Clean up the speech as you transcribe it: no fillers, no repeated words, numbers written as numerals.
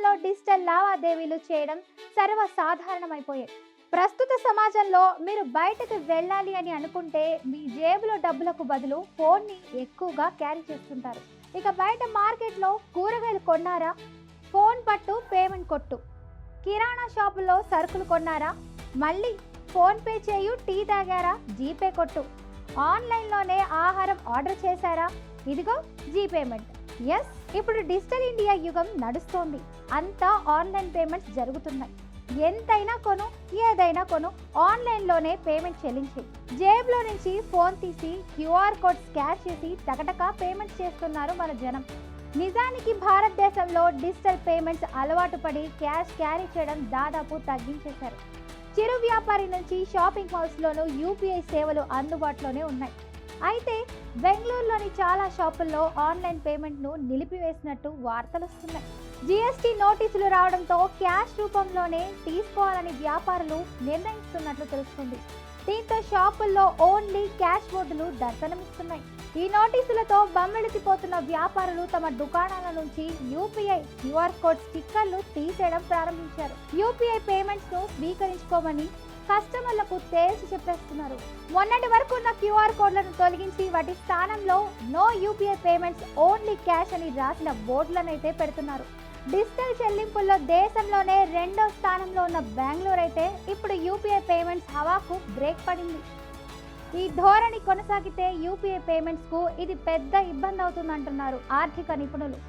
సమాజంలో డిజిటల్ లావాదేవీలు చేయడం సర్వసాధారణమైపోయాయి. ప్రస్తుత సమాజంలో మీరు బయటకు వెళ్ళాలి అని అనుకుంటే మీ జేబులో డబ్బులకు బదులు ఫోన్ని ఎక్కువగా క్యారీ చేస్తుంటారు. ఇక బయట మార్కెట్లో కూరగాయలు కొన్నారా, ఫోన్ పట్టు పేమెంట్ కొట్టు. కిరాణా షాపుల్లో సరుకులు కొన్నారా, మళ్ళీ ఫోన్ పే చేయు. టీ తాగారా, జీపే కొట్టు. ఆన్లైన్లోనే ఆహారం ఆర్డర్ చేశారా, ఇదిగో జీ పేమెంట్. ఎస్, ఇప్పుడు డిజిటల్ ఇండియా యుగం నడుస్తోంది. అంతా ఆన్లైన్ పేమెంట్స్ జరుగుతున్నాయి. ఎంతైనా కొను, ఏదైనా కొను, ఆన్లైన్లోనే పేమెంట్ చెల్లించి జేబులో నుంచి ఫోన్ తీసి క్యూఆర్ కోడ్ స్కాన్ చేసి టకటకా పేమెంట్ చేస్తున్నారు మన జనం. నిజానికి భారతదేశంలో డిజిటల్ పేమెంట్స్ అలవాటు పడి క్యాష్ క్యారీ చేయడం దాదాపు తగ్గించేశారు. చిరు వ్యాపారి నుంచి షాపింగ్ మాల్స్లోనూ యూపీఐ సేవలు అందుబాటులోనే ఉన్నాయి. అయితే బెంగళూరులోని చాలా షాపుల్లో ఆన్లైన్ పేమెంట్ను నిలిపివేసినట్టు వార్తలు వస్తున్నాయి. జీఎస్టీ నోటీసులు రావడంతో క్యాష్ రూపంలోనే తీసుకోవాలని వ్యాపారులు నిర్ణయిస్తున్నట్లు తెలుస్తుంది. దీంతో షాపుల్లో ఓన్లీ క్యాష్ బోర్డులు దర్శనమిస్తున్నాయి. ఈ నోటీసులతో బమ్మెళితిపోతున్న వ్యాపారులు తమ దుకాణాల నుంచి యూపీఐ క్యూఆర్ కోడ్ స్టిక్కర్లు తీసేయడం ప్రారంభించారు. యూపీఐ పేమెంట్స్ ను స్వీకరించుకోమని కస్టమర్లకు తేల్చి చెప్పేస్తున్నారు. మొన్నటి వరకు ఉన్న క్యూఆర్ కోడ్లను తొలగించి వాటి స్థానంలో no UPI payments only cash అని రాసిన బోర్డులను అయితే పెడుతున్నారు. డిజిటల్ చెల్లింపుల్లో దేశంలోనే 2వ స్థానంలో ఉన్న బెంగళూరు అయితే ఇప్పుడు యూపీఐ పేమెంట్స్ హవాకు బ్రేక్ పడింది. ఈ ధోరణి కొనసాగితే యూపీఐ పేమెంట్స్ కు ఇది పెద్ద ఇబ్బంది అవుతుందంటున్నారు ఆర్థిక నిపుణులు.